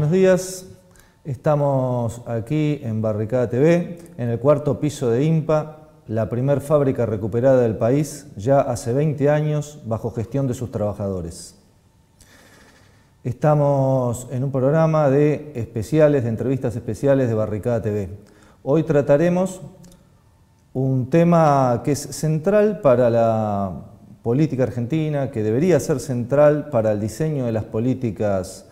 buenos días. Estamos aquí en Barricada TV, en el cuarto piso de INPA, la primer fábrica recuperada del país, ya hace 20 años, bajo gestión de sus trabajadores. Estamos en un programa de entrevistas especiales de Barricada TV. Hoy trataremos un tema que es central para la política argentina, que debería ser central para el diseño de las políticas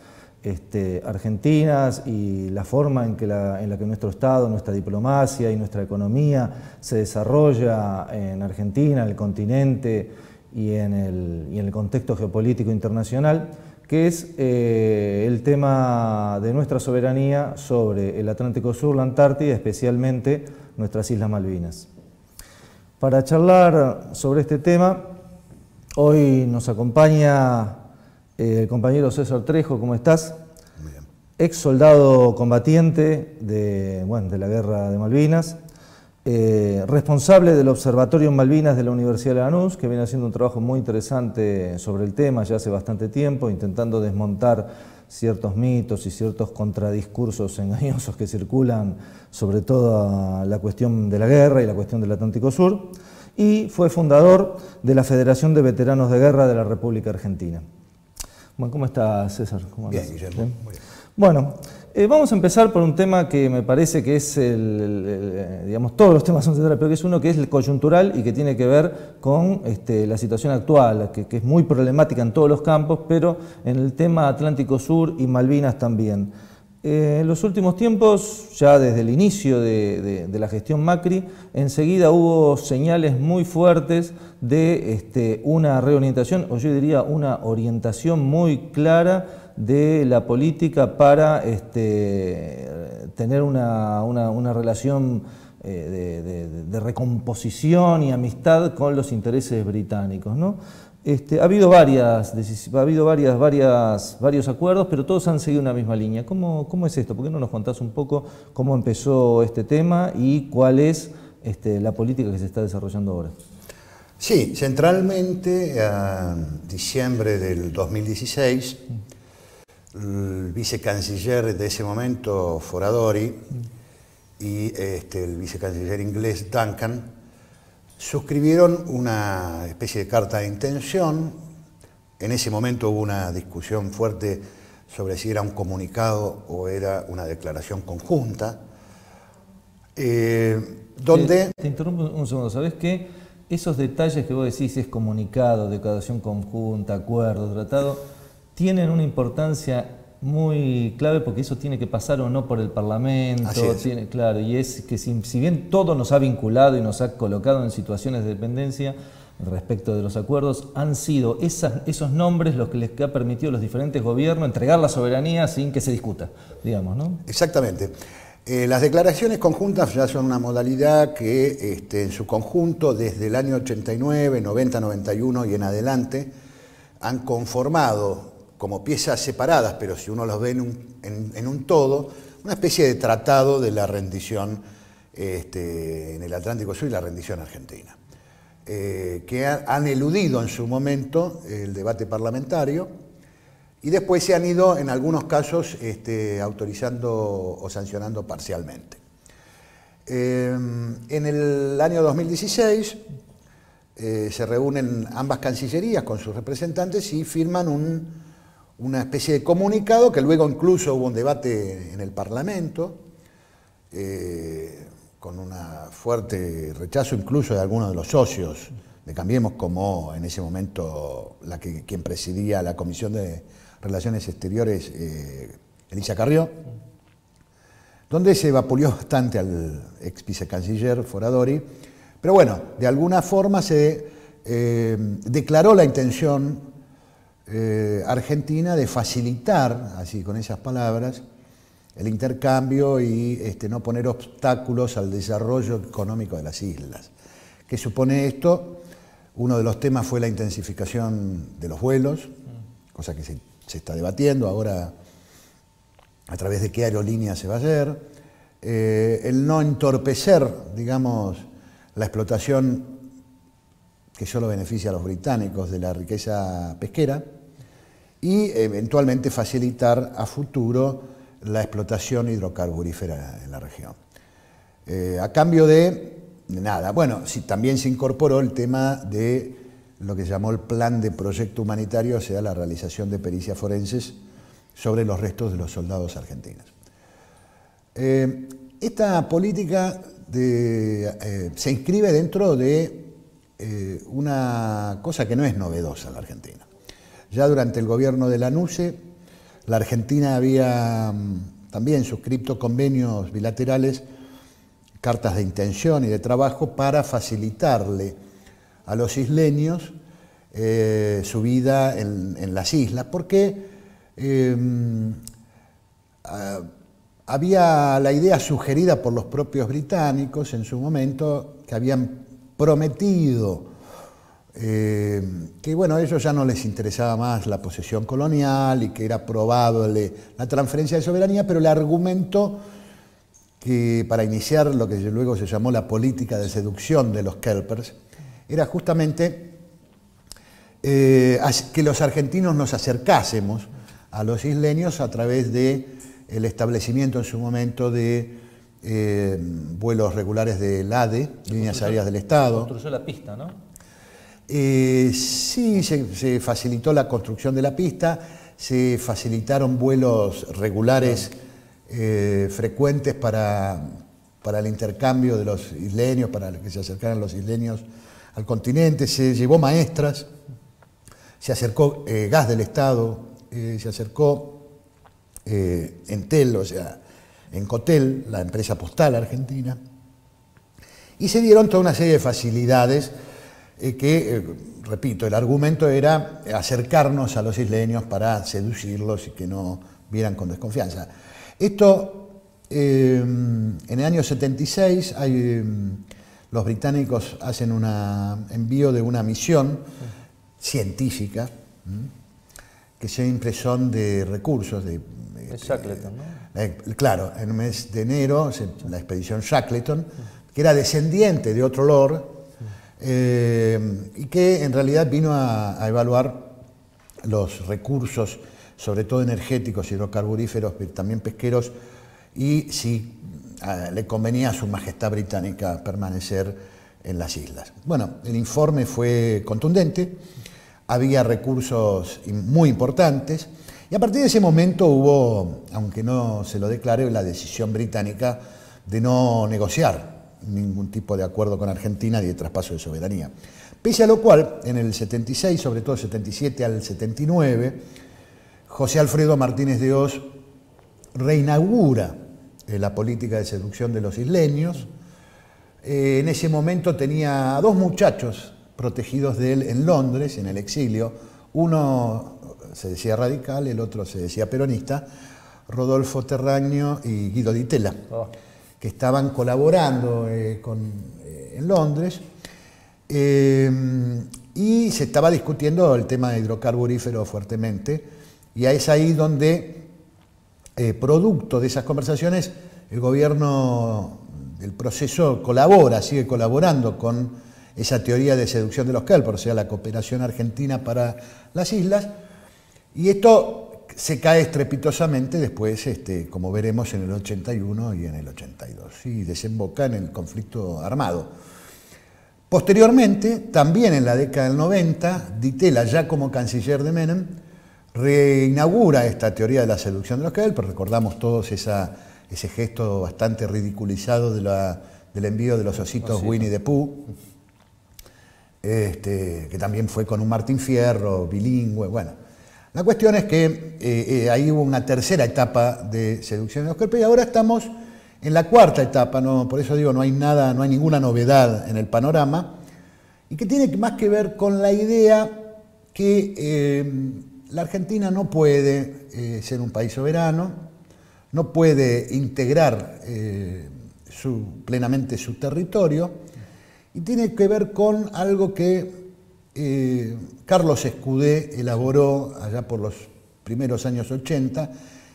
argentinas y la forma en la que nuestro Estado, nuestra diplomacia y nuestra economía se desarrolla en Argentina, en el continente y en el contexto geopolítico internacional, que es el tema de nuestra soberanía sobre el Atlántico Sur, la Antártida, especialmente nuestras Islas Malvinas. Para charlar sobre este tema, hoy nos acompaña el compañero César Trejo. ¿Cómo estás? Muy bien. Ex soldado combatiente de la Guerra de Malvinas, responsable del Observatorio en Malvinas de la Universidad de Lanús, que viene haciendo un trabajo muy interesante sobre el tema ya hace bastante tiempo, intentando desmontar ciertos mitos y ciertos contradiscursos engañosos que circulan sobre toda la cuestión de la guerra y la cuestión del Atlántico Sur, y fue fundador de la Federación de Veteranos de Guerra de la República Argentina. Bueno, ¿cómo estás, César? ¿Cómo bien, andas? Guillermo. ¿Bien? Muy bien. Bueno, vamos a empezar por un tema que me parece que es digamos, todos los temas son centrales, pero que es uno que es el coyuntural y que tiene que ver con la situación actual, que es muy problemática en todos los campos, pero en el tema Atlántico Sur y Malvinas también. En los últimos tiempos, ya desde el inicio de la gestión Macri, enseguida hubo señales muy fuertes de una reorientación, o yo diría una orientación muy clara de la política para tener una relación de recomposición y amistad con los intereses británicos, ¿no? Ha habido varios acuerdos, pero todos han seguido una misma línea. ¿Cómo es esto? ¿Por qué no nos contás un poco cómo empezó este tema y cuál es la política que se está desarrollando ahora? Sí, centralmente a diciembre del 2016, el vicecanciller de ese momento, Foradori, y el vicecanciller inglés, Duncan, suscribieron una especie de carta de intención. En ese momento hubo una discusión fuerte sobre si era un comunicado o era una declaración conjunta, donde... Te interrumpo un segundo, ¿sabés qué? Esos detalles que vos decís, es comunicado, declaración conjunta, acuerdo, tratado, tienen una importancia muy clave porque eso tiene que pasar o no por el Parlamento. Claro, y es que si bien todo nos ha vinculado y nos ha colocado en situaciones de dependencia respecto de los acuerdos, han sido esos nombres los que les ha permitido a los diferentes gobiernos entregar la soberanía sin que se discuta, digamos, ¿no? Exactamente. Las declaraciones conjuntas ya son una modalidad que en su conjunto desde el año 89, 90, 91 y en adelante han conformado como piezas separadas, pero si uno los ve en un todo, una especie de tratado de la rendición en el Atlántico Sur y la rendición argentina, que han eludido en su momento el debate parlamentario y después se han ido en algunos casos autorizando o sancionando parcialmente. En el año 2016 se reúnen ambas cancillerías con sus representantes y firman una especie de comunicado que luego incluso hubo un debate en el Parlamento, con un fuerte rechazo incluso de algunos de los socios de Cambiemos, como en ese momento quien presidía la Comisión de Relaciones Exteriores, Elisa Carrió, donde se vapuleó bastante al ex vicecanciller Foradori, pero bueno, de alguna forma se declaró la intención argentina de facilitar, así con esas palabras, el intercambio y no poner obstáculos al desarrollo económico de las islas. ¿Qué supone esto? Uno de los temas fue la intensificación de los vuelos, cosa que se está debatiendo ahora a través de qué aerolínea se va a hacer, el no entorpecer, digamos, la explotación que solo beneficia a los británicos de la riqueza pesquera, y eventualmente facilitar a futuro la explotación hidrocarburífera en la región. A cambio de nada. Bueno, sí, también se incorporó el tema de lo que se llamó el plan de proyecto humanitario, o sea, la realización de pericias forenses sobre los restos de los soldados argentinos. Esta política se inscribe dentro de una cosa que no es novedosa en la Argentina. Ya durante el gobierno de Lanusse, la Argentina había también suscrito convenios bilaterales, cartas de intención y de trabajo para facilitarle a los isleños su vida en las islas, porque había la idea sugerida por los propios británicos en su momento, que habían prometido que bueno, a ellos ya no les interesaba más la posesión colonial y que era probable la transferencia de soberanía, pero el argumento que para iniciar lo que luego se llamó la política de seducción de los kelpers era justamente que los argentinos nos acercásemos a los isleños a través de el establecimiento en su momento de vuelos regulares del ADE, líneas aéreas del Estado. Construyó la pista, ¿no? Sí, se facilitó la construcción de la pista, se facilitaron vuelos regulares frecuentes para el intercambio de los isleños, para que se acercaran los isleños al continente, se llevó maestras, se acercó gas del Estado, se acercó Entel, o sea, Encotel, la empresa postal argentina, y se dieron toda una serie de facilidades repito, el argumento era acercarnos a los isleños para seducirlos y que no vieran con desconfianza. Esto, en el año 76, los británicos hacen un envío de una misión científica, que siempre son de recursos. Es Shackleton, ¿no? Claro, en el mes de enero, la expedición Shackleton, que era descendiente de otro lord, y que en realidad vino a evaluar los recursos, sobre todo energéticos, hidrocarburíferos, pero también pesqueros, y si le convenía a su majestad británica permanecer en las islas. Bueno, el informe fue contundente, había recursos muy importantes, y a partir de ese momento hubo, aunque no se lo declare, la decisión británica de no negociar ningún tipo de acuerdo con Argentina ni de traspaso de soberanía. Pese a lo cual, en el 76, sobre todo 77 al 79, José Alfredo Martínez de Hoz reinaugura la política de seducción de los isleños. En ese momento tenía a dos muchachos protegidos de él en Londres, en el exilio. Uno se decía radical, el otro se decía peronista, Rodolfo Terraño y Guido Di Tella, que estaban colaborando en Londres, y se estaba discutiendo el tema de hidrocarburífero fuertemente, y es ahí donde, producto de esas conversaciones, el gobierno del proceso sigue colaborando con esa teoría de seducción de los kelpers, o sea, la cooperación argentina para las islas, y esto se cae estrepitosamente después, como veremos, en el 81 y en el 82, y desemboca en el conflicto armado. Posteriormente, también en la década del 90, Di Tella, ya como canciller de Menem, reinaugura esta teoría de la seducción de los kelpers. Recordamos todos ese gesto bastante ridiculizado del envío de los ositos Winnie the Pooh, que también fue con un Martín Fierro, bilingüe, bueno. La cuestión es que ahí hubo una tercera etapa de seducción de los kelpers y ahora estamos en la cuarta etapa, por eso digo, no hay ninguna novedad en el panorama, y que tiene más que ver con la idea que la Argentina no puede ser un país soberano, no puede integrar plenamente su territorio, y tiene que ver con algo que Carlos Escudé elaboró allá por los primeros años 80,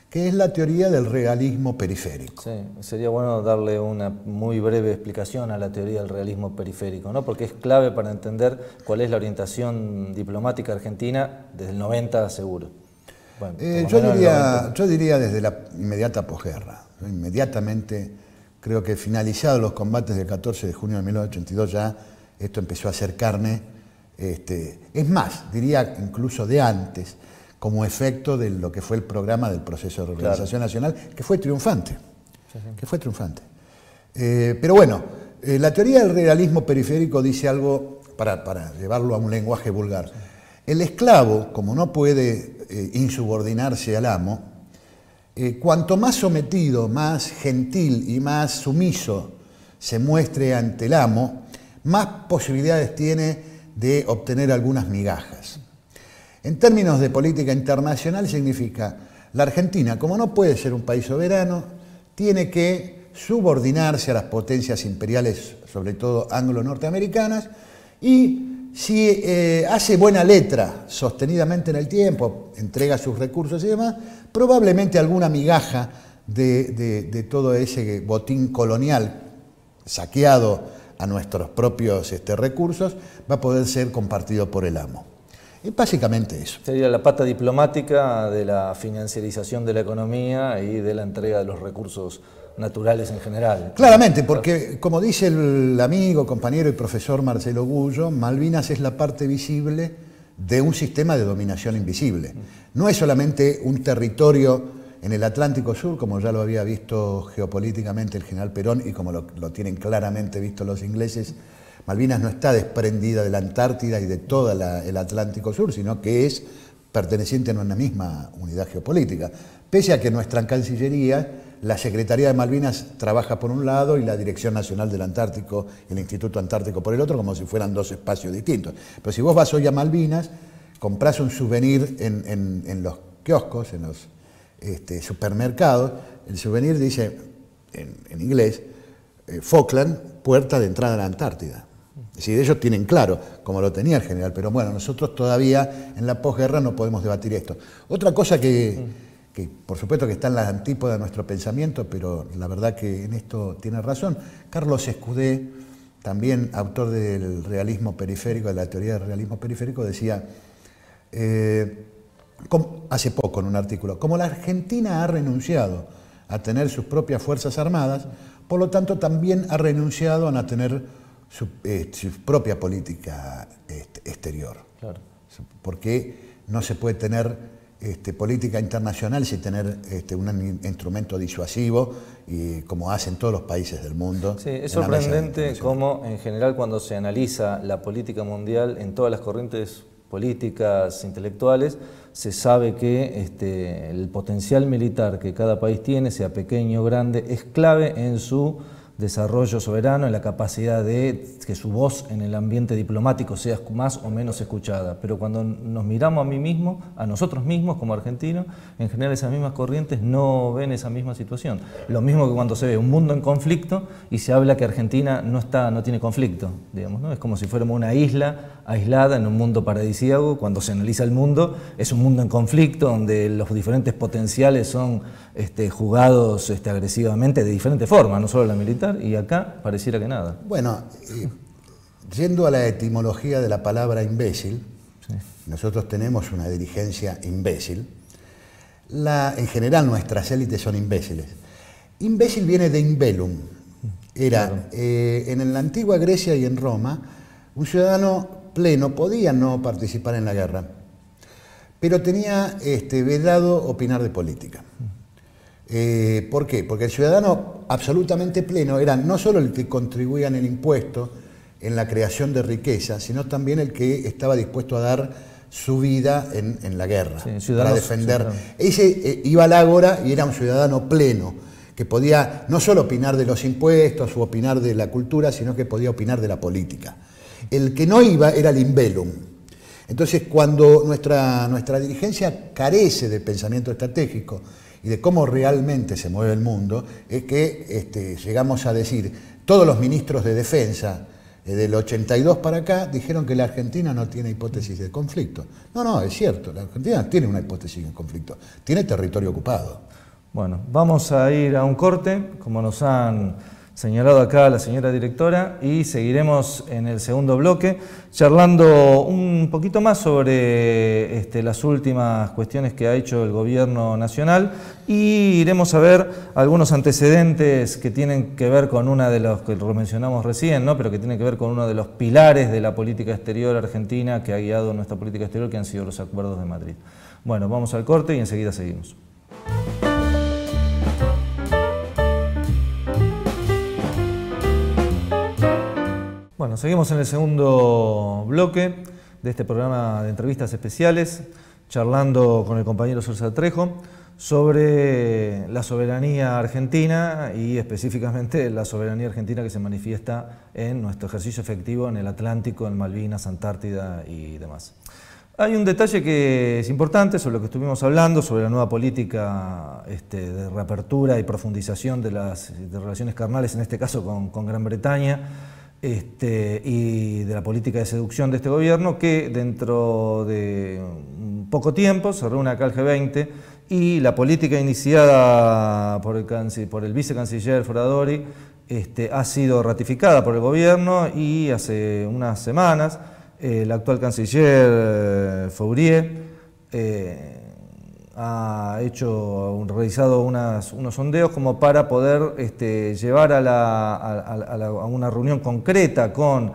que es la teoría del realismo periférico. Sí, sería bueno darle una muy breve explicación a la teoría del realismo periférico, ¿no? Porque es clave para entender cuál es la orientación diplomática argentina desde el 90 seguro. Bueno, yo diría desde la inmediata posguerra. Inmediatamente, creo que finalizados los combates del 14 de junio de 1982 ya esto empezó a hacer carne. Es más, diría incluso de antes, como efecto de lo que fue el programa del proceso de reorganización nacional, que fue triunfante. Pero bueno, la teoría del realismo periférico dice algo, para llevarlo a un lenguaje vulgar. El esclavo, como no puede insubordinarse al amo, cuanto más sometido, más gentil y más sumiso se muestre ante el amo, más posibilidades tiene de obtener algunas migajas. En términos de política internacional significa, la Argentina, como no puede ser un país soberano, tiene que subordinarse a las potencias imperiales, sobre todo anglo-norteamericanas, y si hace buena letra sostenidamente en el tiempo, entrega sus recursos y demás, probablemente alguna migaja de todo ese botín colonial saqueado a nuestros propios recursos va a poder ser compartido por el amo. Es básicamente eso. Sería la pata diplomática de la financiarización de la economía y de la entrega de los recursos naturales en general. Claramente, porque como dice el amigo, compañero y profesor Marcelo Gullo, Malvinas es la parte visible de un sistema de dominación invisible. No es solamente un territorio en el Atlántico Sur, como ya lo había visto geopolíticamente el general Perón y como lo tienen claramente visto los ingleses. Malvinas no está desprendida de la Antártida y de todo el Atlántico Sur, sino que es perteneciente a una misma unidad geopolítica. Pese a que nuestra Cancillería, la Secretaría de Malvinas trabaja por un lado y la Dirección Nacional del Antártico y el Instituto Antártico por el otro, como si fueran dos espacios distintos. Pero si vos vas hoy a Malvinas, comprás un souvenir en los kioscos, en los supermercados, el souvenir dice, en inglés, Falkland, puerta de entrada a la Antártida. Es decir, ellos tienen claro, como lo tenía el general, pero bueno, nosotros todavía en la posguerra no podemos debatir esto. Otra cosa que por supuesto que está en las antípodas de nuestro pensamiento, pero la verdad que en esto tiene razón, Carlos Escudé, también autor del realismo periférico, de la teoría del realismo periférico, decía, hace poco en un artículo, como la Argentina ha renunciado a tener sus propias fuerzas armadas, por lo tanto también ha renunciado a tener su propia política exterior. Claro. Porque no se puede tener política internacional sin tener un instrumento disuasivo, y como hacen todos los países del mundo. Sí, es sorprendente cómo en general cuando se analiza la política mundial en todas las corrientes políticas, intelectuales, se sabe que el potencial militar que cada país tiene, sea pequeño o grande, es clave en su desarrollo soberano, en la capacidad de que su voz en el ambiente diplomático sea más o menos escuchada. Pero cuando nos miramos a nosotros mismos como argentinos, en general esas mismas corrientes no ven esa misma situación. Lo mismo que cuando se ve un mundo en conflicto y se habla que Argentina no tiene conflicto, digamos, ¿no? Es como si fuéramos una isla aislada en un mundo paradisíaco. Cuando se analiza el mundo, es un mundo en conflicto donde los diferentes potenciales son jugados agresivamente de diferentes formas, no solo la militar, y acá pareciera que nada. Bueno, yendo a la etimología de la palabra imbécil, sí. Nosotros tenemos una dirigencia imbécil. En general nuestras élites son imbéciles. Imbécil viene de imbellum. Era, claro. En la antigua Grecia y en Roma, un ciudadano pleno podía no participar en la guerra, pero tenía vedado opinar de política. ¿Por qué? Porque el ciudadano absolutamente pleno era no solo el que contribuía en el impuesto, en la creación de riqueza, sino también el que estaba dispuesto a dar su vida en la guerra, sí, para defender. Ese iba al ágora y era un ciudadano pleno, que podía no solo opinar de los impuestos o opinar de la cultura, sino que podía opinar de la política. El que no iba era el imbellum. Entonces, cuando nuestra dirigencia carece de pensamiento estratégico y de cómo realmente se mueve el mundo, es que llegamos a decir, todos los ministros de defensa del 82 para acá dijeron que la Argentina no tiene hipótesis de conflicto. No, es cierto, la Argentina tiene una hipótesis de conflicto, tiene territorio ocupado. Bueno, vamos a ir a un corte, como nos han señalado acá la señora directora, y seguiremos en el segundo bloque charlando un poquito más sobre las últimas cuestiones que ha hecho el gobierno nacional, y iremos a ver algunos antecedentes que tienen que ver con una de los que lo mencionamos recién, ¿no? Pero que tiene que ver con uno de los pilares de la política exterior argentina que ha guiado nuestra política exterior, que han sido los acuerdos de Madrid. Bueno, vamos al corte y enseguida seguimos. Bueno, seguimos en el segundo bloque de este programa de entrevistas especiales, charlando con el compañero Sorsal Trejo sobre la soberanía argentina y específicamente la soberanía argentina que se manifiesta en nuestro ejercicio efectivo en el Atlántico, en Malvinas, Antártida y demás. Hay un detalle que es importante sobre lo que estuvimos hablando, sobre la nueva política de reapertura y profundización de relaciones carnales, en este caso con Gran Bretaña, y de la política de seducción de este gobierno, que dentro de poco tiempo se reúne acá el G20 y la política iniciada por el vicecanciller Foradori ha sido ratificada por el gobierno, y hace unas semanas el actual canciller Faurier ha realizado unos sondeos como para poder llevar a una reunión concreta con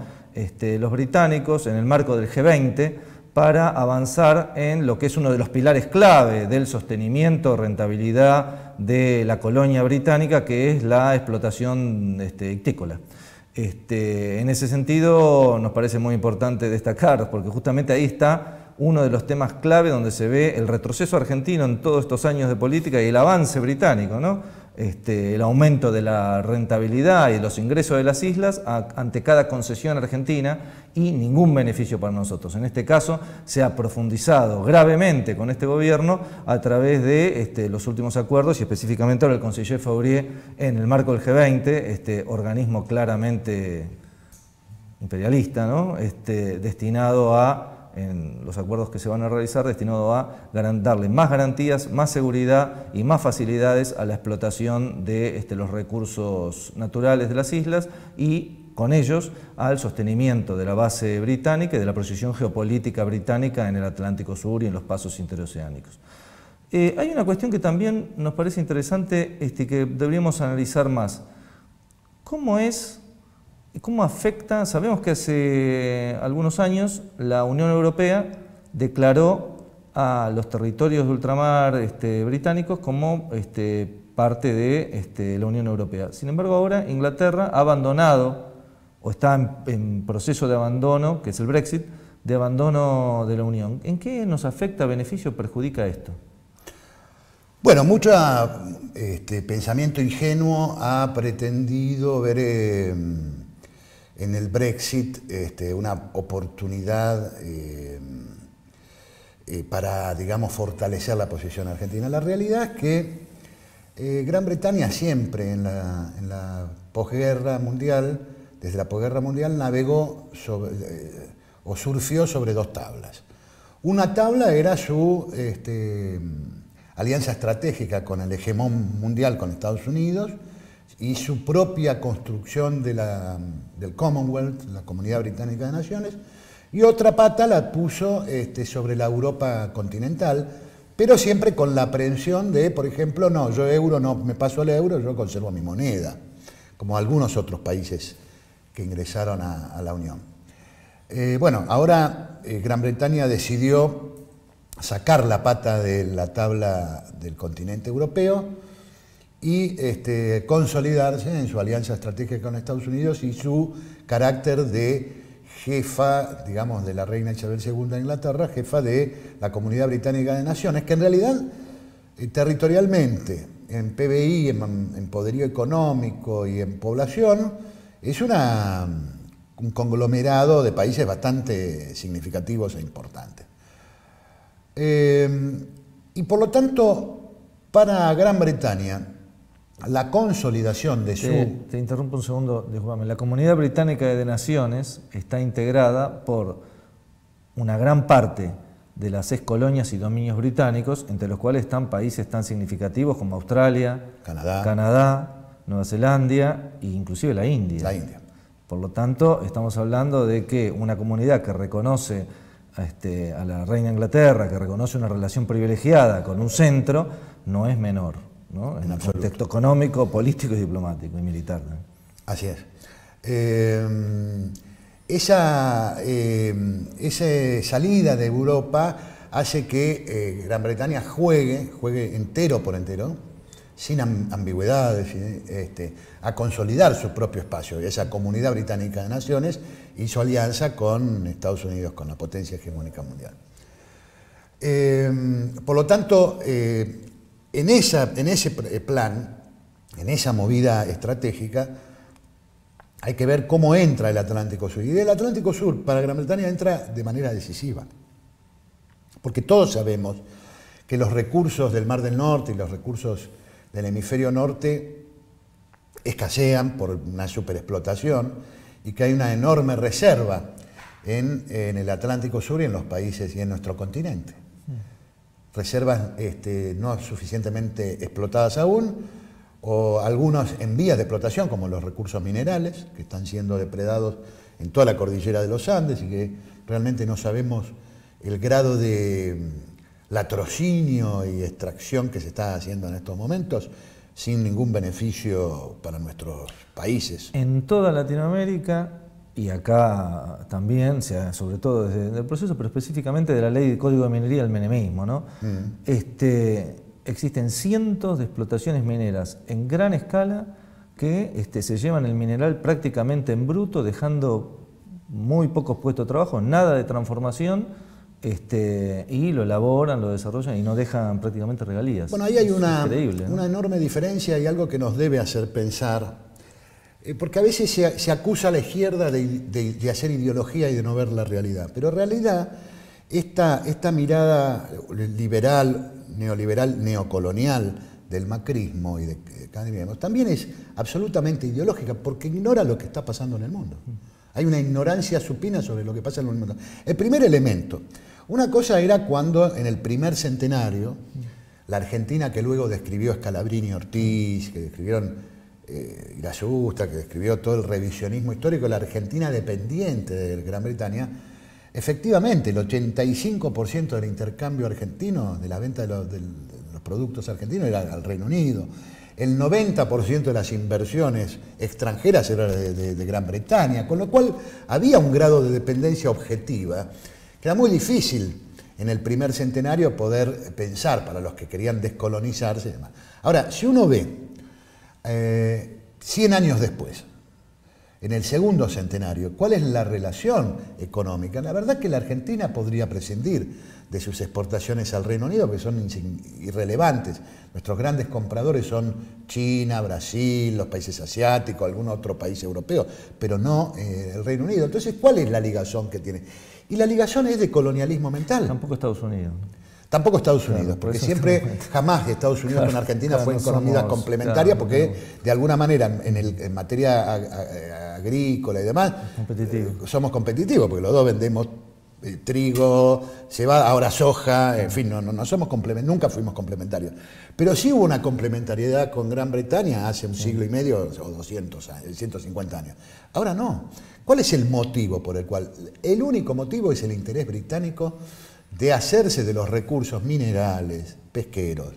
los británicos en el marco del G20 para avanzar en lo que es uno de los pilares clave del sostenimiento, rentabilidad de la colonia británica, que es la explotación ictícola. En ese sentido nos parece muy importante destacar, porque justamente ahí está uno de los temas clave donde se ve el retroceso argentino en todos estos años de política y el avance británico, ¿no? El aumento de la rentabilidad y los ingresos de las islas ante cada concesión argentina, y ningún beneficio para nosotros. En este caso se ha profundizado gravemente con este gobierno a través de los últimos acuerdos, y específicamente ahora el canciller Faurier en el marco del G20, organismo claramente imperialista, ¿no? Destinado a, en los acuerdos que se van a realizar, destinado a darle más garantías, más seguridad y más facilidades a la explotación de los recursos naturales de las islas, y con ellos al sostenimiento de la base británica y de la posición geopolítica británica en el Atlántico Sur y en los pasos interoceánicos. Hay una cuestión que también nos parece interesante, que deberíamos analizar más. ¿Cómo afecta? Sabemos que hace algunos años la Unión Europea declaró a los territorios de ultramar británicos como parte de la Unión Europea. Sin embargo, ahora Inglaterra ha abandonado, o está en proceso de abandono, que es el Brexit, de abandono de la Unión. ¿En qué nos afecta, beneficio o perjudica esto? Bueno, mucho pensamiento ingenuo ha pretendido ver en el Brexit una oportunidad para, digamos, fortalecer la posición argentina. La realidad es que Gran Bretaña siempre en la posguerra mundial, desde la posguerra mundial, navegó o surfió sobre dos tablas. Una tabla era su alianza estratégica con el hegemón mundial, con Estados Unidos, y su propia construcción del Commonwealth, la Comunidad Británica de Naciones, y otra pata la puso sobre la Europa continental, pero siempre con la aprehensión de, por ejemplo, no, yo euro no me paso al euro, yo conservo mi moneda, como algunos otros países que ingresaron a la Unión. Bueno, ahora Gran Bretaña decidió sacar la pata de la tabla del continente europeo y consolidarse en su alianza estratégica con Estados Unidos y su carácter de jefa, digamos, de la reina Isabel II de Inglaterra, jefa de la Comunidad Británica de Naciones, que en realidad territorialmente, en PBI, en poderío económico y en población, es un conglomerado de países bastante significativos e importantes. Y por lo tanto, para Gran Bretaña, la consolidación de su... Te interrumpo un segundo, discúlpame. La Comunidad Británica de Naciones está integrada por una gran parte de las excolonias y dominios británicos, entre los cuales están países tan significativos como Australia, Canadá, Nueva Zelanda e inclusive la India. La India. Por lo tanto, estamos hablando de que una comunidad que reconoce a la reina de Inglaterra, que reconoce una relación privilegiada con un centro, no es menor, ¿no? En el contexto económico, político y diplomático y militar, ¿no? Así es. Esa salida de Europa hace que Gran Bretaña juegue entero por entero, sin ambigüedades, a consolidar su propio espacio. Esa comunidad británica de naciones hizo alianza con Estados Unidos, con la potencia hegemónica mundial. Por lo tanto, en ese plan, en esa movida estratégica, hay que ver cómo entra el Atlántico Sur. Y el Atlántico Sur para Gran Bretaña entra de manera decisiva, porque todos sabemos que los recursos del Mar del Norte y los recursos del hemisferio norte escasean por una superexplotación y que hay una enorme reserva en el Atlántico Sur y en los países y en nuestro continente. Reservas no suficientemente explotadas aún, o algunos en vías de explotación, como los recursos minerales, que están siendo depredados en toda la cordillera de los Andes y que realmente no sabemos el grado de latrocinio y extracción que se está haciendo en estos momentos, sin ningún beneficio para nuestros países. En toda Latinoamérica, y acá también, sobre todo desde el proceso, pero específicamente de la ley de Código de Minería del menemismo, ¿no? Existen cientos de explotaciones mineras en gran escala que se llevan el mineral prácticamente en bruto, dejando muy pocos puestos de trabajo, nada de transformación, y lo elaboran, lo desarrollan y no dejan prácticamente regalías. Bueno, ahí hay una ¿no? enorme diferencia y algo que nos debe hacer pensar, porque a veces se acusa a la izquierda de hacer ideología y de no ver la realidad, pero en realidad esta mirada liberal, neoliberal, neocolonial del macrismo y de Cambiemos también es absolutamente ideológica porque ignora lo que está pasando en el mundo. Hay una ignorancia supina sobre lo que pasa en el mundo. El primer elemento, una cosa era cuando en el primer centenario, la Argentina que luego describió Scalabrini y Ortiz, que describieron Irasusta, que describió todo el revisionismo histórico, la Argentina dependiente de Gran Bretaña, efectivamente el 85% del intercambio argentino, de la venta de los productos argentinos era al Reino Unido. El 90% de las inversiones extranjeras era de Gran Bretaña, con lo cual había un grado de dependencia objetiva que era muy difícil en el primer centenario poder pensar para los que querían descolonizarse y demás. Ahora, si uno ve 100 años después, en el segundo centenario, ¿cuál es la relación económica? La verdad que la Argentina podría prescindir de sus exportaciones al Reino Unido, que son irrelevantes. Nuestros grandes compradores son China, Brasil, los países asiáticos, algún otro país europeo, pero no el Reino Unido. Entonces, ¿cuál es la ligazón que tiene? Y la ligazón es de colonialismo mental. Tampoco Estados Unidos. Tampoco Estados Unidos, porque siempre, jamás Estados Unidos con Argentina fue economía complementaria, porque de alguna manera en materia agrícola y demás somos competitivos, porque los dos vendemos trigo, cebada, ahora soja, en fin, no somos nunca fuimos complementarios. Pero sí hubo una complementariedad con Gran Bretaña hace un siglo y medio o 200 años, 150 años. Ahora no. ¿Cuál es el motivo por el cual? El único motivo es el interés británico de hacerse de los recursos minerales, pesqueros,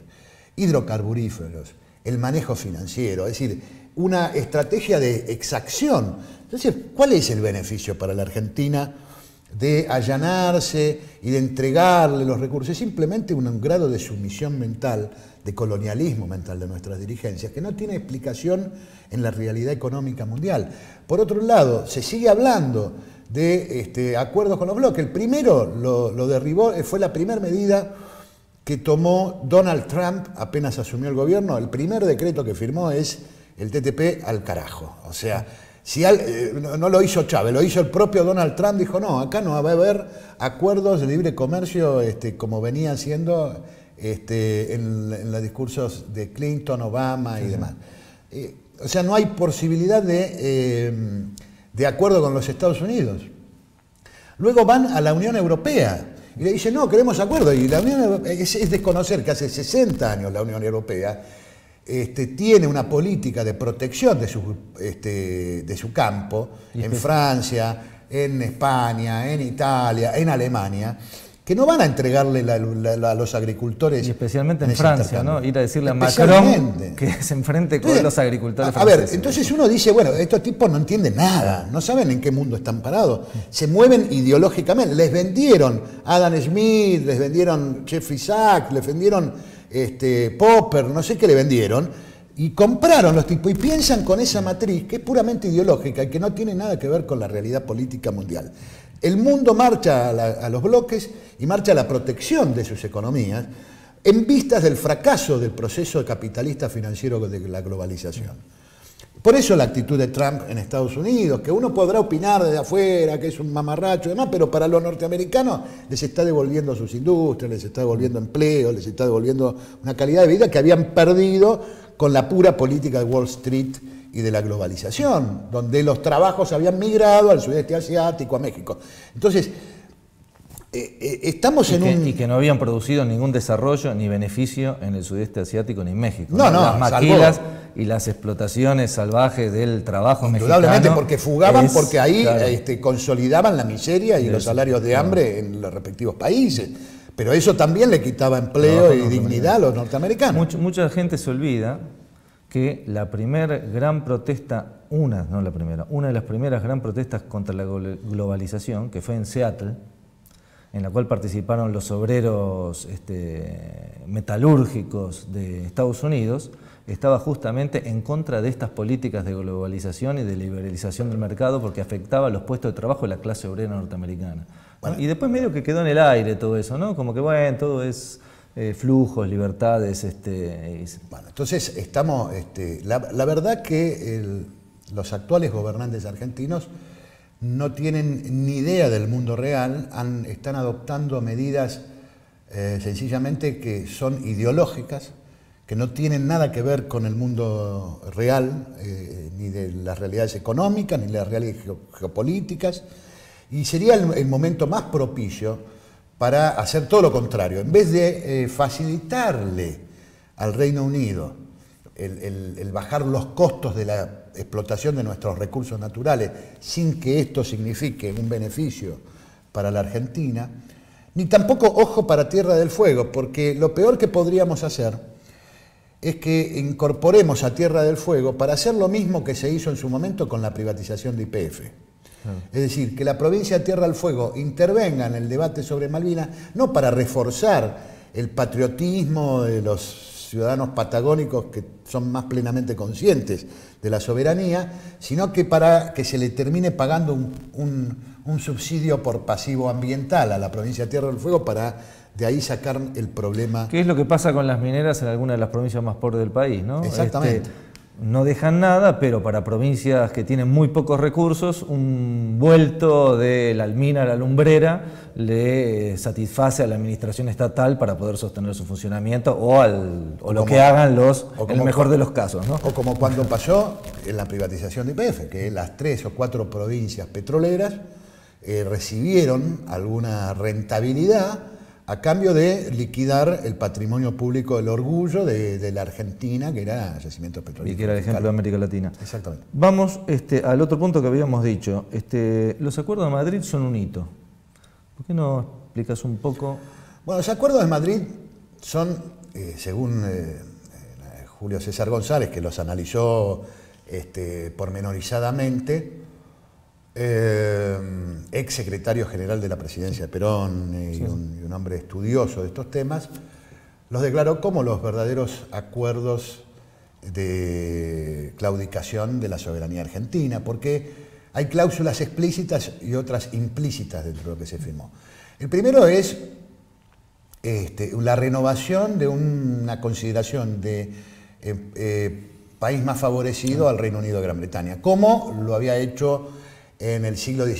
hidrocarburíferos, el manejo financiero, es decir, una estrategia de exacción. Entonces, ¿cuál es el beneficio para la Argentina de allanarse y de entregarle los recursos? Es simplemente un grado de sumisión mental, de colonialismo mental de nuestras dirigencias, que no tiene explicación en la realidad económica mundial. Por otro lado, se sigue hablando de acuerdos con los bloques. El primero lo derribó, fue la primera medida que tomó Donald Trump apenas asumió el gobierno. El primer decreto que firmó es el TTP al carajo. O sea, no lo hizo Chávez, lo hizo el propio Donald Trump. Dijo, no, acá no va a haber acuerdos de libre comercio como venía haciendo en los discursos de Clinton, Obama y demás. O sea, no hay posibilidad de acuerdo con los Estados Unidos. Luego van a la Unión Europea y le dicen, no, queremos acuerdo. Y la Unión Europea es desconocer que hace 60 años la Unión Europea tiene una política de protección de su campo, en Francia, en España, en Italia, en Alemania, que no van a entregarle a los agricultores. Y especialmente en Francia, ¿no? Ir a decirle a Macron que se enfrente con los agricultores franceses. A ver, entonces uno dice, bueno, estos tipos no entienden nada, no saben en qué mundo están parados, se mueven ideológicamente. Les vendieron Adam Smith, les vendieron Jeffrey Sachs, les vendieron Popper, no sé qué le vendieron, y compraron los tipos y piensan con esa matriz que es puramente ideológica y que no tiene nada que ver con la realidad política mundial. El mundo marcha a los bloques y marcha a la protección de sus economías en vistas del fracaso del proceso capitalista financiero de la globalización. Por eso la actitud de Trump en Estados Unidos, que uno podrá opinar desde afuera, que es un mamarracho y demás, pero para los norteamericanos les está devolviendo sus industrias, les está devolviendo empleo, les está devolviendo una calidad de vida que habían perdido con la pura política de Wall Street y de la globalización, donde los trabajos habían migrado al sudeste asiático, a México. Entonces, estamos y que no habían producido ningún desarrollo ni beneficio en el sudeste asiático ni en México. No, las maquilas y las explotaciones salvajes del trabajo indudablemente mexicano. Porque fugaban, porque ahí consolidaban la miseria y los salarios de hambre en los respectivos países. Pero eso también le quitaba empleo y dignidad a los norteamericanos. Mucha gente se olvida que la primera gran protesta, una de las primeras gran protestas contra la globalización, que fue en Seattle, en la cual participaron los obreros metalúrgicos de Estados Unidos, estaba justamente en contra de estas políticas de globalización y de liberalización del mercado, porque afectaba los puestos de trabajo de la clase obrera norteamericana. Bueno, y después medio que quedó en el aire todo eso, ¿no? Como que bueno, todo es flujos, libertades. Bueno, entonces estamos, la verdad que los actuales gobernantes argentinos no tienen ni idea del mundo real, están adoptando medidas sencillamente que son ideológicas, que no tienen nada que ver con el mundo real, ni de las realidades económicas, ni de las realidades geopolíticas, y sería el momento más propicio para hacer todo lo contrario. En vez de facilitarle al Reino Unido el bajar los costos de la explotación de nuestros recursos naturales sin que esto signifique un beneficio para la Argentina, ni tampoco ojo para Tierra del Fuego, porque lo peor que podríamos hacer es que incorporemos a Tierra del Fuego para hacer lo mismo que se hizo en su momento con la privatización de YPF. Es decir, que la provincia de Tierra del Fuego intervenga en el debate sobre Malvinas, no para reforzar el patriotismo de los ciudadanos patagónicos que son más plenamente conscientes de la soberanía, sino que para que se le termine pagando un subsidio por pasivo ambiental a la provincia de Tierra del Fuego para de ahí sacar el problema. ¿Qué es lo que pasa con las mineras en algunas de las provincias más pobres del país, ¿no? Exactamente. No dejan nada, pero para provincias que tienen muy pocos recursos, un vuelto de la mina a la lumbrera le satisface a la administración estatal para poder sostener su funcionamiento o lo que hagan en el mejor de los casos, ¿no? O como cuando pasó en la privatización de YPF, que las 3 o 4 provincias petroleras recibieron alguna rentabilidad a cambio de liquidar el patrimonio público del orgullo de la Argentina, que era yacimientos petroleros. Y que era el ejemplo de América Latina. Exactamente. Vamos al otro punto que habíamos dicho. Los acuerdos de Madrid son un hito. ¿Por qué no explicas un poco? Bueno, los acuerdos de Madrid son, según Julio César González, que los analizó pormenorizadamente, ex secretario general de la presidencia de Perón y un hombre estudioso de estos temas, los declaró como los verdaderos acuerdos de claudicación de la soberanía argentina, porque hay cláusulas explícitas y otras implícitas dentro de lo que se firmó. El primero es la renovación de una consideración de país más favorecido al Reino Unido de Gran Bretaña, como lo había hecho en el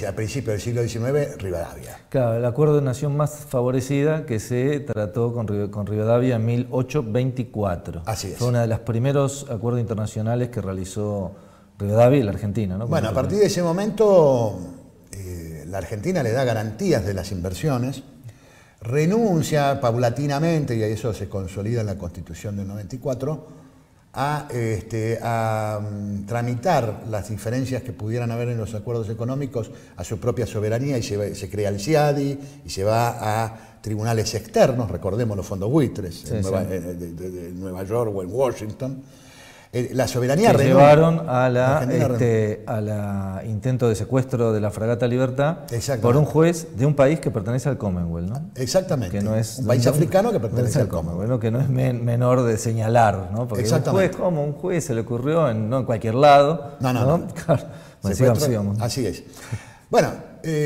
a principios del siglo XIX, Rivadavia. Claro, el acuerdo de nación más favorecida que se trató con Rivadavia en 1824. Así es. Fue uno de los primeros acuerdos internacionales que realizó Rivadavia y la Argentina, ¿no? Bueno, a partir de ese momento, la Argentina le da garantías de las inversiones, renuncia paulatinamente, y eso se consolida en la Constitución del 94, a tramitar las diferencias que pudieran haber en los acuerdos económicos a su propia soberanía y se crea el CIADI y se va a tribunales externos, recordemos los fondos buitres de Nueva York o en Washington. La soberanía que llevaron a la intento de secuestro de la fragata Libertad por un juez de un país que pertenece al Commonwealth, ¿no? Exactamente. Que no es un país africano que pertenece al Commonwealth. Bueno, que no es menor de señalar, ¿no? Porque un juez se le ocurrió no en cualquier lado. No. Claro. Bueno, sigamos. Así es. Bueno,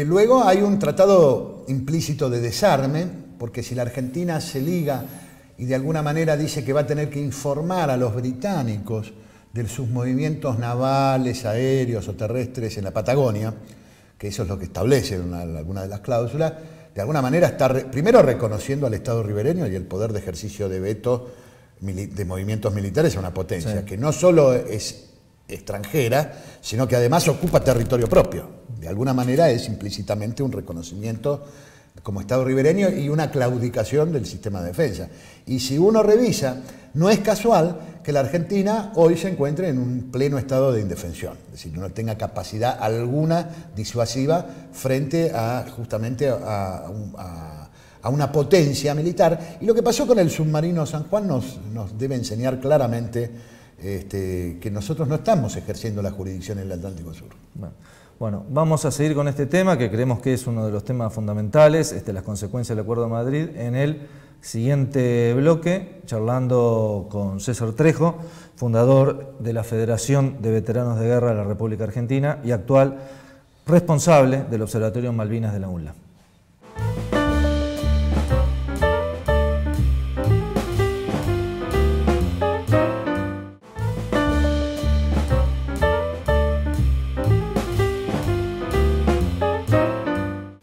luego hay un tratado implícito de desarme, porque si la Argentina se liga y de alguna manera dice que va a tener que informar a los británicos de sus movimientos navales, aéreos o terrestres en la Patagonia, que eso es lo que establece alguna de las cláusulas, de alguna manera está primero reconociendo al Estado ribereño y el poder de ejercicio de veto de movimientos militares a una potencia, que no solo es extranjera, sino que además ocupa territorio propio. De alguna manera es implícitamente un reconocimiento como Estado ribereño y una claudicación del sistema de defensa. Y si uno revisa, no es casual que la Argentina hoy se encuentre en un pleno estado de indefensión, es decir, no tenga capacidad alguna disuasiva frente a justamente a una potencia militar. Y lo que pasó con el submarino San Juan nos debe enseñar claramente que nosotros no estamos ejerciendo la jurisdicción en el Atlántico Sur. Bueno, vamos a seguir con este tema que creemos que es uno de los temas fundamentales, las consecuencias del Acuerdo de Madrid, en el siguiente bloque, charlando con César Trejo, fundador de la Federación de Veteranos de Guerra de la República Argentina y actual responsable del Observatorio Malvinas de la UNLA.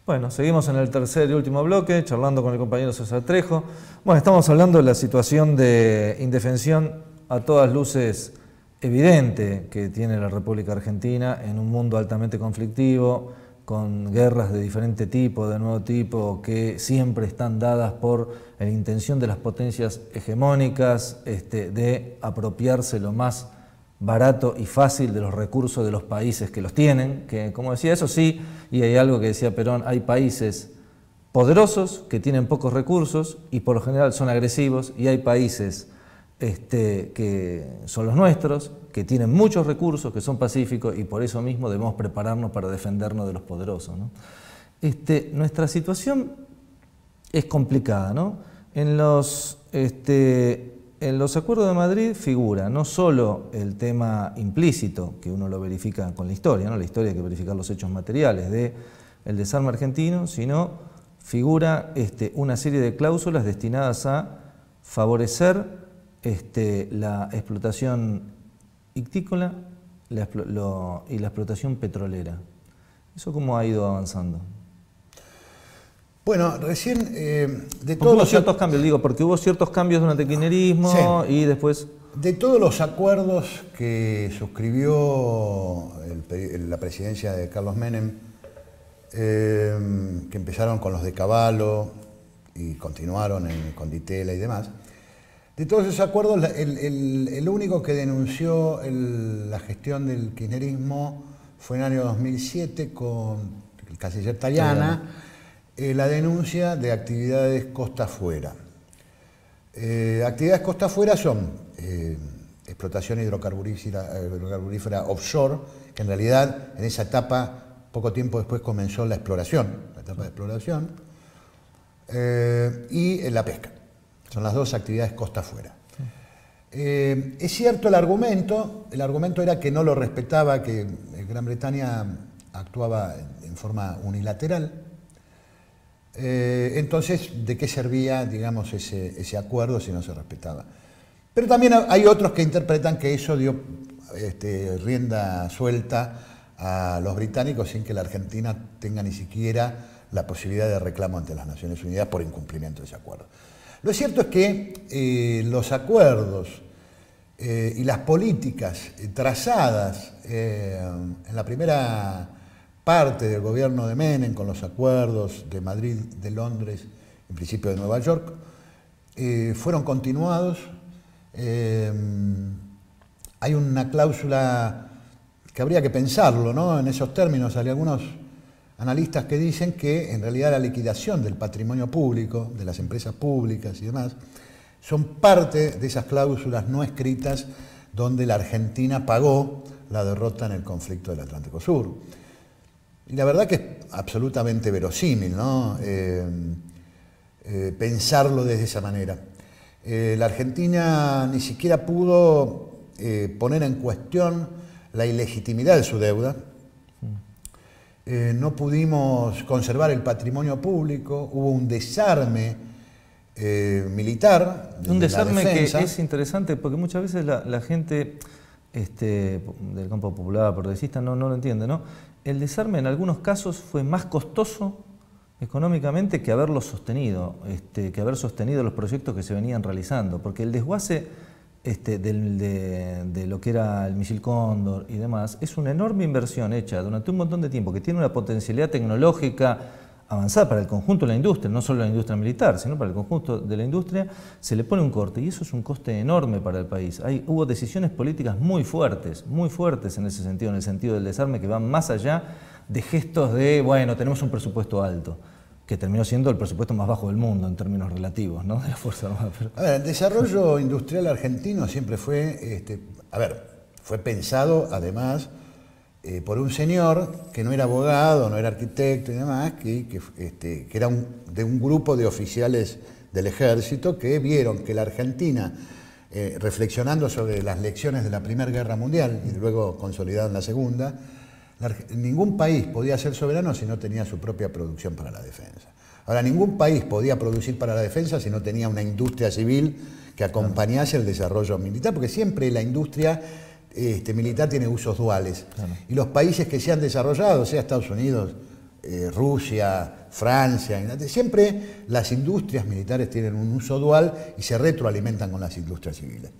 Bueno, seguimos en el tercer y último bloque, charlando con el compañero César Trejo. Bueno, estamos hablando de la situación de indefensión a todas luces evidente que tiene la República Argentina en un mundo altamente conflictivo, con guerras de diferente tipo, de nuevo tipo, que siempre están dadas por la intención de las potencias hegemónicas de apropiarse lo más barato y fácil de los recursos de los países que los tienen, que como decía, eso sí, y hay algo que decía Perón, hay países poderosos que tienen pocos recursos y por lo general son agresivos, y hay países que son los nuestros, que tienen muchos recursos, que son pacíficos, y por eso mismo debemos prepararnos para defendernos de los poderosos, ¿no? Nuestra situación es complicada, ¿no? En los acuerdos de Madrid figura no solo el tema implícito, que uno lo verifica con la historia, ¿no? La historia hay que verificar los hechos materiales del desarme argentino, sino figura una serie de cláusulas destinadas a favorecer la explotación ictícola y la explotación petrolera. ¿Eso cómo ha ido avanzando? Bueno, recién de todos hubo ciertos cambios, digo, porque hubo ciertos cambios durante el kirchnerismo y después... De todos los acuerdos que suscribió la presidencia de Carlos Menem, que empezaron con los de Cavallo y continuaron con Di Tella y demás, de todos esos acuerdos, el único que denunció la gestión del kirchnerismo fue en el año 2007 con el canciller Tajana, la denuncia de actividades costa afuera. Actividades costa afuera son explotación hidrocarburífera offshore, que en realidad en esa etapa, poco tiempo después comenzó la exploración, la etapa de exploración, y la pesca. Son las dos actividades costa afuera. Es cierto el argumento era que no lo respetaba, que Gran Bretaña actuaba en forma unilateral. Entonces, ¿de qué servía, digamos, ese acuerdo si no se respetaba? Pero también hay otros que interpretan que eso dio rienda suelta a los británicos sin que la Argentina tenga ni siquiera la posibilidad de reclamo ante las Naciones Unidas por incumplimiento de ese acuerdo. Lo cierto es que los acuerdos y las políticas trazadas en la primera parte del gobierno de Menem, con los acuerdos de Madrid, de Londres, en principio de Nueva York, fueron continuados hay una cláusula que habría que pensarlo, ¿no? En esos términos hay algunos analistas que dicen que en realidad la liquidación del patrimonio público, de las empresas públicas y demás, son parte de esas cláusulas no escritas donde la Argentina pagó la derrota en el conflicto del Atlántico Sur. Y la verdad que es absolutamente verosímil, ¿no? Pensarlo de esa manera. La Argentina ni siquiera pudo poner en cuestión la ilegitimidad de su deuda. No pudimos conservar el patrimonio público, hubo un desarme militar. Un desarme que es interesante porque muchas veces la gente del campo popular, progresista, no lo entiende, ¿no? El desarme en algunos casos fue más costoso económicamente que haberlo sostenido, que haber sostenido los proyectos que se venían realizando, porque el desguace de lo que era el misil Cóndor y demás es una enorme inversión hecha durante un montón de tiempo que tiene una potencialidad tecnológica avanzada para el conjunto de la industria, no solo la industria militar, sino para el conjunto de la industria. Se le pone un corte y eso es un coste enorme para el país. Hubo decisiones políticas muy fuertes en ese sentido, en el sentido del desarme, que van más allá de gestos de, bueno, tenemos un presupuesto alto, que terminó siendo el presupuesto más bajo del mundo en términos relativos, ¿no? De la Fuerza Armada. A ver, el desarrollo industrial argentino siempre fue, fue pensado además por un señor que no era abogado, no era arquitecto y demás, que era de un grupo de oficiales del ejército que vieron que la Argentina, reflexionando sobre las lecciones de la Primera Guerra Mundial y luego consolidada en la Segunda, ningún país podía ser soberano si no tenía su propia producción para la defensa. Ahora, ningún país podía producir para la defensa si no tenía una industria civil que acompañase el desarrollo militar, porque siempre la industria militar tiene usos duales. Claro. Y los países que se han desarrollado, sea Estados Unidos, Rusia, Francia, siempre las industrias militares tienen un uso dual y se retroalimentan con las industrias civiles.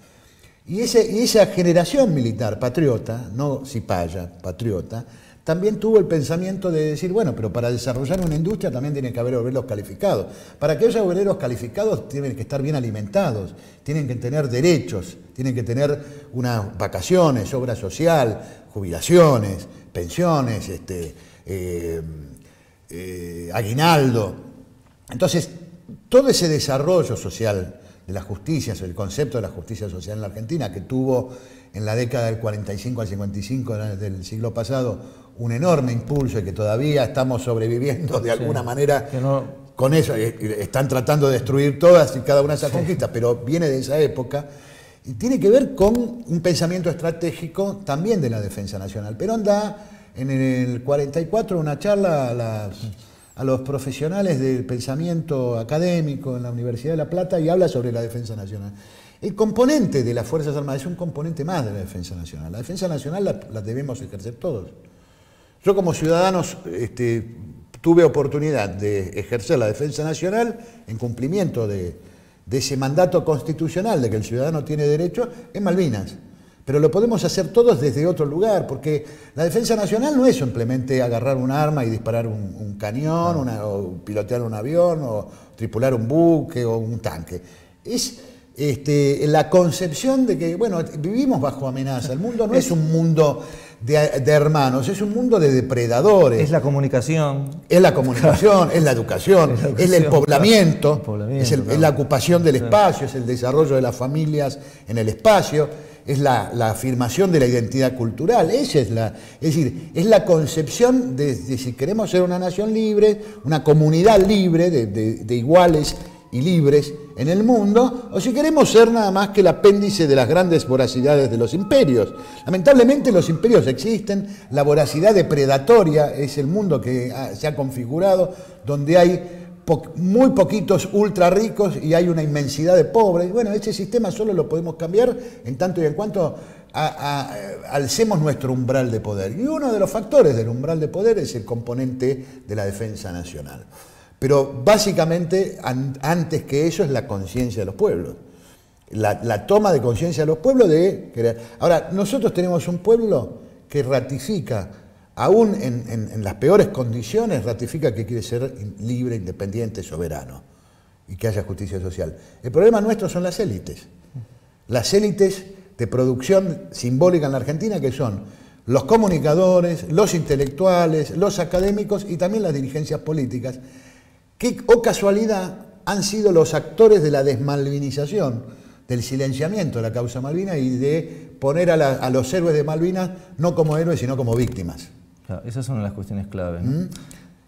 Y esa generación militar patriota, no cipaya, patriota, también tuvo el pensamiento de decir, bueno, pero para desarrollar una industria también tiene que haber obreros calificados. Para que haya obreros calificados tienen que estar bien alimentados, tienen que tener derechos, tienen que tener unas vacaciones, obra social, jubilaciones, pensiones, aguinaldo. Entonces, todo ese desarrollo social de la justicia, el concepto de la justicia social en la Argentina, que tuvo en la década del 45 al 55 del siglo pasado un enorme impulso y que todavía estamos sobreviviendo de alguna manera con eso, están tratando de destruir todas y cada una de esas conquistas, pero viene de esa época y tiene que ver con un pensamiento estratégico también de la defensa nacional. Perón da en el 44 una charla a los profesionales del pensamiento académico en la Universidad de La Plata y habla sobre la defensa nacional. El componente de las Fuerzas Armadas es un componente más de la defensa nacional. La defensa nacional la debemos ejercer todos. Yo como ciudadano tuve oportunidad de ejercer la defensa nacional en cumplimiento de ese mandato constitucional de que el ciudadano tiene derecho en Malvinas. Pero lo podemos hacer todos desde otro lugar, porque la defensa nacional no es simplemente agarrar un arma y disparar un cañón, o pilotear un avión, o tripular un buque o un tanque. Es la concepción de que, bueno, vivimos bajo amenaza. El mundo no es un mundo de hermanos, es un mundo de depredadores. Es la comunicación. Es la comunicación, es la educación, es el poblamiento, es la ocupación del espacio, es el desarrollo de las familias en el espacio, es la afirmación de la identidad cultural. Esa es decir, es la concepción de si queremos ser una nación libre, una comunidad libre de iguales y libres en el mundo, o si queremos ser nada más que el apéndice de las grandes voracidades de los imperios. Lamentablemente los imperios existen, la voracidad depredatoria es el mundo que se ha configurado, donde hay muy poquitos ultra ricos y hay una inmensidad de pobres. Bueno, ese sistema solo lo podemos cambiar en tanto y en cuanto alcemos nuestro umbral de poder. Y uno de los factores del umbral de poder es el componente de la defensa nacional. Pero básicamente, antes que eso, es la conciencia de los pueblos. La toma de conciencia de los pueblos de querer. Ahora, nosotros tenemos un pueblo que ratifica, aún en las peores condiciones, ratifica que quiere ser libre, independiente, soberano y que haya justicia social. El problema nuestro son las élites. Las élites de producción simbólica en la Argentina, que son los comunicadores, los intelectuales, los académicos y también las dirigencias políticas, que, oh casualidad, han sido los actores de la desmalvinización, del silenciamiento de la causa Malvinas y de poner a los héroes de Malvinas no como héroes, sino como víctimas. Claro, esas son las cuestiones claves, ¿no?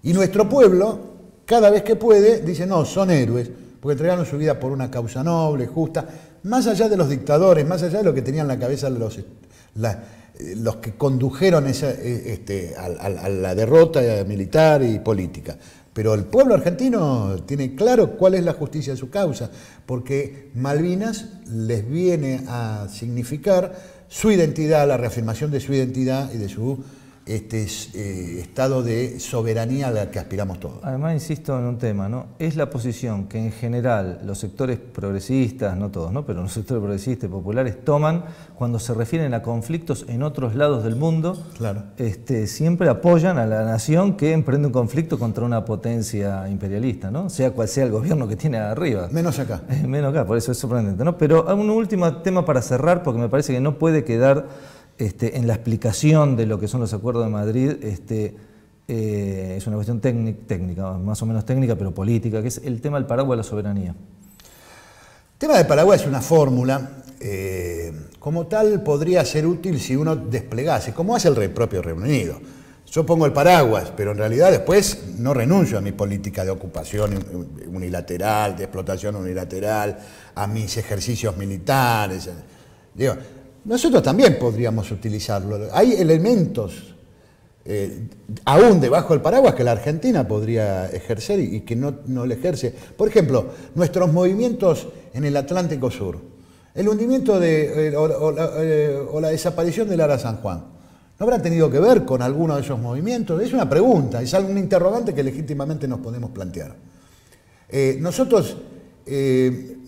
Y nuestro pueblo, cada vez que puede, dice, no, son héroes, porque entregaron su vida por una causa noble, justa, más allá de los dictadores, más allá de lo que tenían en la cabeza los que condujeron a la derrota militar y política. Pero el pueblo argentino tiene claro cuál es la justicia de su causa, porque Malvinas les viene a significar su identidad, la reafirmación de su identidad y de su estado de soberanía a la que aspiramos todos. Además, insisto en un tema, ¿no? Es la posición que en general los sectores progresistas, no todos, ¿no? Pero los sectores progresistas y populares toman cuando se refieren a conflictos en otros lados del mundo. Claro. Siempre apoyan a la nación que emprende un conflicto contra una potencia imperialista, ¿no? Sea cual sea el gobierno que tiene arriba. Menos acá. Menos acá, por eso es sorprendente, ¿no? Pero un último tema para cerrar, porque me parece que no puede quedar en la explicación de lo que son los acuerdos de Madrid, es una cuestión técnica, más o menos técnica, pero política, que es el tema del paraguas de la soberanía. El tema del paraguas es una fórmula, como tal podría ser útil si uno desplegase, como hace el propio Reino Unido. Yo pongo el paraguas, pero en realidad después no renuncio a mi política de ocupación unilateral, de explotación unilateral, a mis ejercicios militares. Digo, nosotros también podríamos utilizarlo. Hay elementos, aún debajo del paraguas, que la Argentina podría ejercer y que no lo ejerce. Por ejemplo, nuestros movimientos en el Atlántico Sur. El hundimiento o la desaparición del Ara San Juan. ¿No habrá tenido que ver con alguno de esos movimientos? Es una pregunta, es un interrogante que legítimamente nos podemos plantear. Nosotros...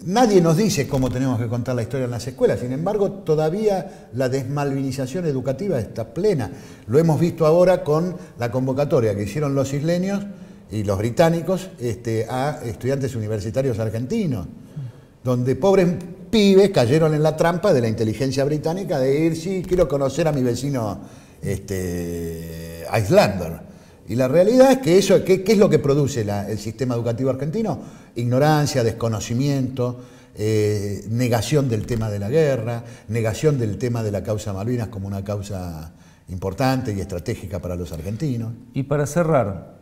nadie nos dice cómo tenemos que contar la historia en las escuelas, sin embargo todavía la desmalvinización educativa está plena. Lo hemos visto ahora con la convocatoria que hicieron los isleños y los británicos a estudiantes universitarios argentinos, donde pobres pibes cayeron en la trampa de la inteligencia británica de ir, sí, quiero conocer a mi vecino Islander. Y la realidad es que eso, ¿qué es lo que produce el sistema educativo argentino? Ignorancia, desconocimiento, negación del tema de la guerra, negación del tema de la causa Malvinas como una causa importante y estratégica para los argentinos. Y para cerrar,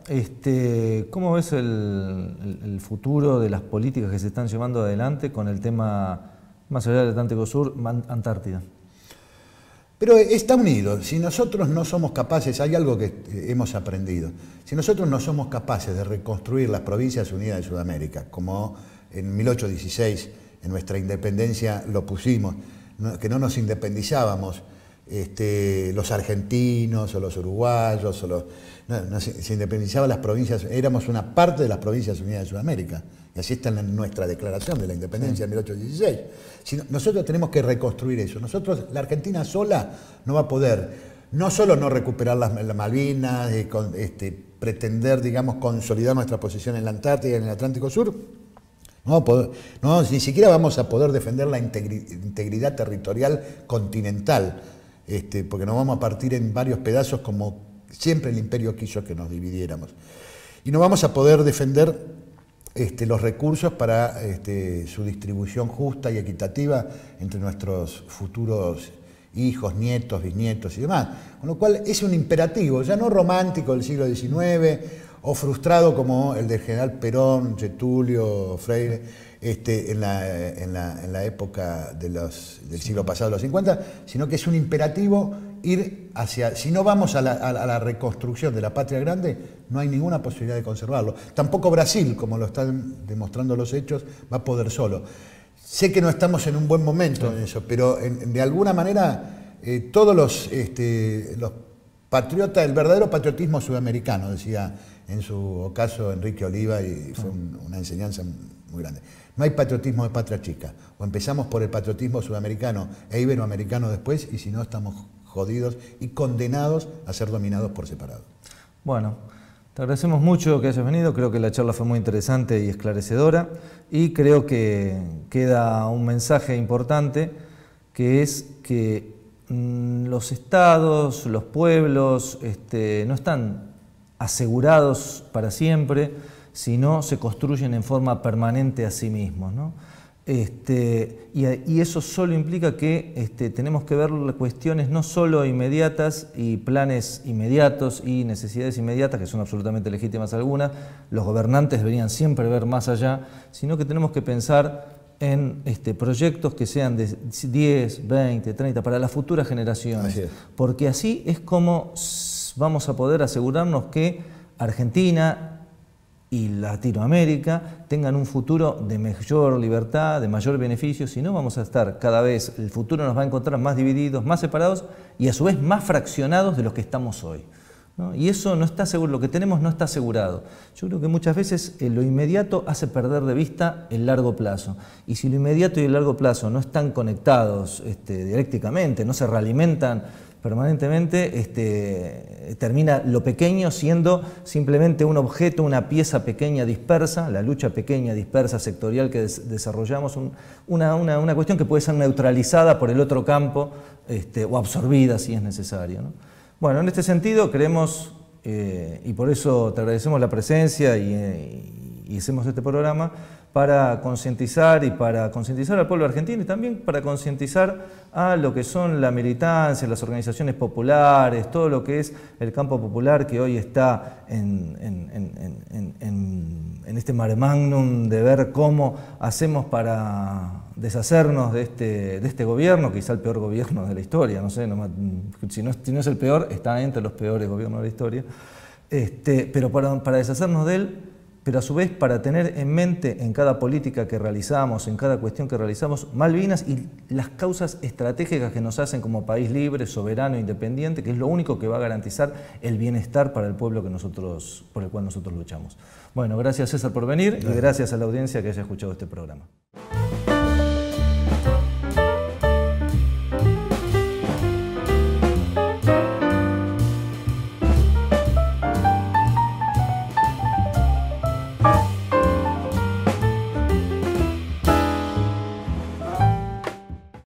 ¿cómo ves el futuro de las políticas que se están llevando adelante con el tema, más allá del Atlántico Sur, Antártida? Pero está unido. Si nosotros no somos capaces, hay algo que hemos aprendido, si nosotros no somos capaces de reconstruir las Provincias Unidas de Sudamérica, como en 1816, en nuestra independencia lo pusimos, que no nos independizábamos, los argentinos o los uruguayos, se independizaban las provincias, éramos una parte de las Provincias Unidas de Sudamérica, y así está en nuestra declaración de la independencia en 1816. Nosotros tenemos que reconstruir eso. La Argentina sola no va a poder, no solo no recuperar las Malvinas, pretender, digamos, consolidar nuestra posición en la Antártida y en el Atlántico Sur, ni siquiera vamos a poder defender la integridad territorial continental, porque nos vamos a partir en varios pedazos como siempre el imperio quiso que nos dividiéramos. Y no vamos a poder defender los recursos para su distribución justa y equitativa entre nuestros futuros hijos, nietos, bisnietos y demás. Con lo cual es un imperativo, ya no romántico del siglo XIX o frustrado como el del general Perón, Getulio, Freire, en la época del siglo pasado, de los 50, sino que es un imperativo ir hacia, si no vamos a la reconstrucción de la patria grande, no hay ninguna posibilidad de conservarlo. Tampoco Brasil, como lo están demostrando los hechos, va a poder solo. Sé que no estamos en un buen momento en eso, pero de alguna manera todos los patriotas, el verdadero patriotismo sudamericano, decía en su caso Enrique Oliva, y fue una enseñanza muy grande. No hay patriotismo de patria chica. O empezamos por el patriotismo sudamericano e iberoamericano después, y si no estamos jodidos y condenados a ser dominados por separado. Bueno, te agradecemos mucho que hayas venido, creo que la charla fue muy interesante y esclarecedora, y creo que queda un mensaje importante que es que los estados, los pueblos, no están asegurados para siempre, sino se construyen en forma permanente a sí mismos, ¿no? Y eso solo implica que tenemos que ver las cuestiones no solo inmediatas y planes inmediatos y necesidades inmediatas, que son absolutamente legítimas algunas, los gobernantes deberían siempre ver más allá, sino que tenemos que pensar en proyectos que sean de 10, 20, 30, para las futuras generaciones, porque así es como vamos a poder asegurarnos que Argentina y Latinoamérica tengan un futuro de mayor libertad, de mayor beneficio. Si no, vamos a estar cada vez, el futuro nos va a encontrar más divididos, más separados y a su vez más fraccionados de los que estamos hoy, ¿no? Y eso no está seguro, lo que tenemos no está asegurado. Yo creo que muchas veces lo inmediato hace perder de vista el largo plazo. Y si lo inmediato y el largo plazo no están conectados dialécticamente, no se realimentan permanentemente, termina lo pequeño siendo simplemente un objeto, una pieza pequeña dispersa, la lucha pequeña dispersa sectorial que desarrollamos, una cuestión que puede ser neutralizada por el otro campo o absorbida si es necesario, ¿no? Bueno, en este sentido creemos, y por eso te agradecemos la presencia y hacemos este programa, para concientizar al pueblo argentino y también para concientizar a lo que son la militancia, las organizaciones populares, todo lo que es el campo popular que hoy está en este mare magnum de ver cómo hacemos para deshacernos de este gobierno, quizá el peor gobierno de la historia, no sé, si no es el peor, está entre los peores gobiernos de la historia, pero para deshacernos de él, pero a su vez para tener en mente en cada política que realizamos, en cada cuestión que realizamos, Malvinas y las causas estratégicas que nos hacen como país libre, soberano, independiente, que es lo único que va a garantizar el bienestar para el pueblo por el cual nosotros luchamos. Bueno, gracias César por venir y gracias a la audiencia que haya escuchado este programa.